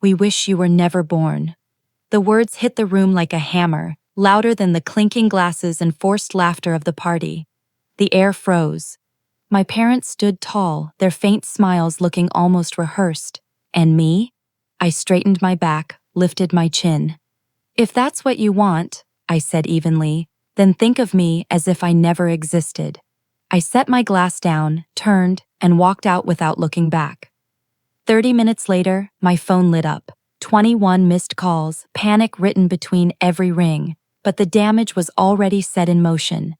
we wish you were never born." The words hit the room like a hammer, louder than the clinking glasses and forced laughter of the party. The air froze. My parents stood tall, their faint smiles looking almost rehearsed. And me? I straightened my back, lifted my chin. "If that's what you want," I said evenly, "then think of me as if I never existed." I set my glass down, turned, and walked out without looking back. 30 minutes later, my phone lit up. 21 missed calls, panic written between every ring, but the damage was already set in motion.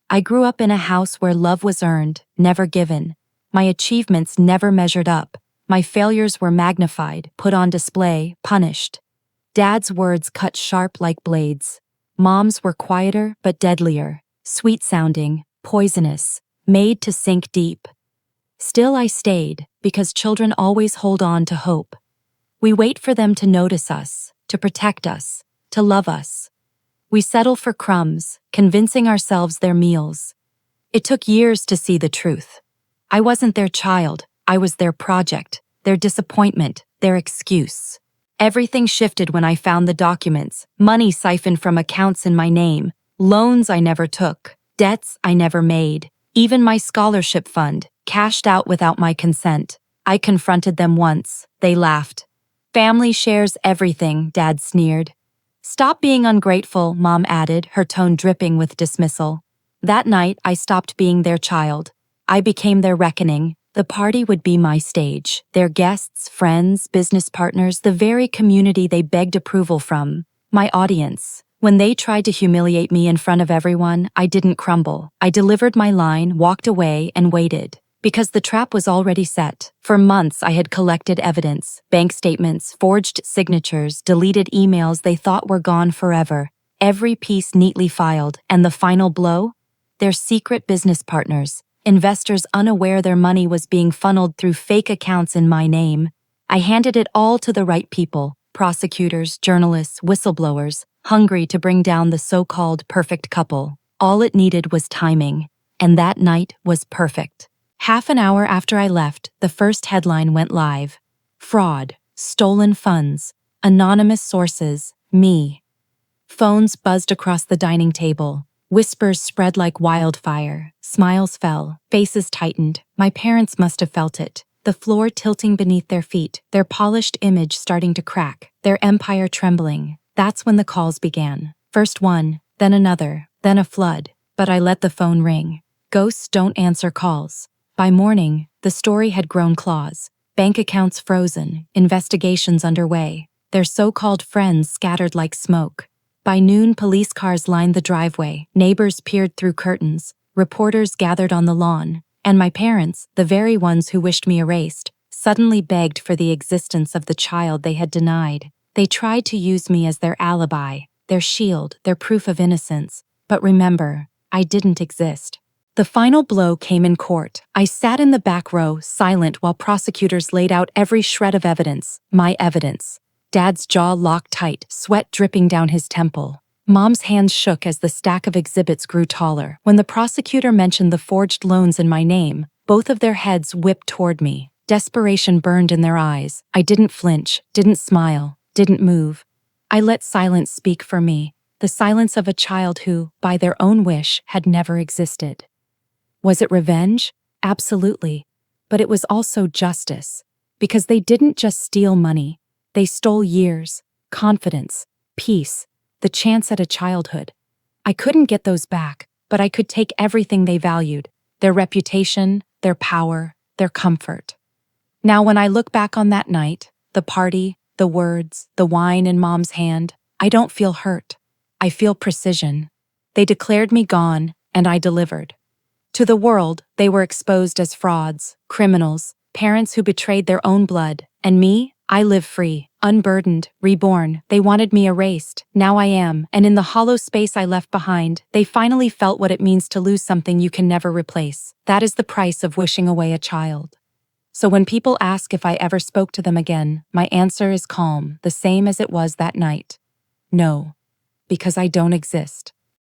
I grew up in a house where love was earned, never given. My achievements never measured up. My failures were magnified, put on display, punished. Dad's words cut sharp like blades. Mom's were quieter but deadlier, sweet-sounding, poisonous, made to sink deep. Still I stayed, because children always hold on to hope. We wait for them to notice us, to protect us, to love us. We settle for crumbs, convincing ourselves they're meals. It took years to see the truth. I wasn't their child, I was their project, their disappointment, their excuse. Everything shifted when I found the documents, money siphoned from accounts in my name, loans I never took, debts I never made, even my scholarship fund, cashed out without my consent. I confronted them once, they laughed. "Family shares everything," Dad sneered. "Stop being ungrateful," Mom added, her tone dripping with dismissal. That night, I stopped being their child. I became their reckoning. The party would be my stage, their guests, friends, business partners, the very community they begged approval from. My audience. When they tried to humiliate me in front of everyone, I didn't crumble. I delivered my line, walked away, and waited. Because the trap was already set. For months I had collected evidence, bank statements, forged signatures, deleted emails they thought were gone forever. Every piece neatly filed, and the final blow? Their secret business partners, investors unaware their money was being funneled through fake accounts in my name. I handed it all to the right people, prosecutors, journalists, whistleblowers, hungry to bring down the so-called perfect couple. All it needed was timing, and that night was perfect. Half an hour after I left, the first headline went live. Fraud, stolen funds, anonymous sources, me. Phones buzzed across the dining table. Whispers spread like wildfire. Smiles fell, faces tightened. My parents must have felt it. The floor tilting beneath their feet, their polished image starting to crack, their empire trembling. That's when the calls began. First one, then another, then a flood. But I let the phone ring. Ghosts don't answer calls. By morning, the story had grown claws. Bank accounts frozen, investigations underway, their so-called friends scattered like smoke. By noon, police cars lined the driveway, neighbors peered through curtains, reporters gathered on the lawn, and my parents, the very ones who wished me erased, suddenly begged for the existence of the child they had denied. They tried to use me as their alibi, their shield, their proof of innocence. But remember, I didn't exist. The final blow came in court. I sat in the back row, silent while prosecutors laid out every shred of evidence, my evidence. Dad's jaw locked tight, sweat dripping down his temple. Mom's hands shook as the stack of exhibits grew taller. When the prosecutor mentioned the forged loans in my name, both of their heads whipped toward me. Desperation burned in their eyes. I didn't flinch, didn't smile, didn't move. I let silence speak for me, the silence of a child who, by their own wish, had never existed. Was it revenge? Absolutely. But it was also justice. Because they didn't just steal money. They stole years, confidence, peace, the chance at a childhood. I couldn't get those back, but I could take everything they valued, their reputation, their power, their comfort. Now when I look back on that night, the party, the words, the wine in Mom's hand, I don't feel hurt. I feel precision. They declared me gone, and I delivered. To the world, they were exposed as frauds, criminals, parents who betrayed their own blood. And me, I live free, unburdened, reborn. They wanted me erased. Now I am, and in the hollow space I left behind, they finally felt what it means to lose something you can never replace. That is the price of wishing away a child. So when people ask if I ever spoke to them again, my answer is calm, the same as it was that night. No, because I don't exist.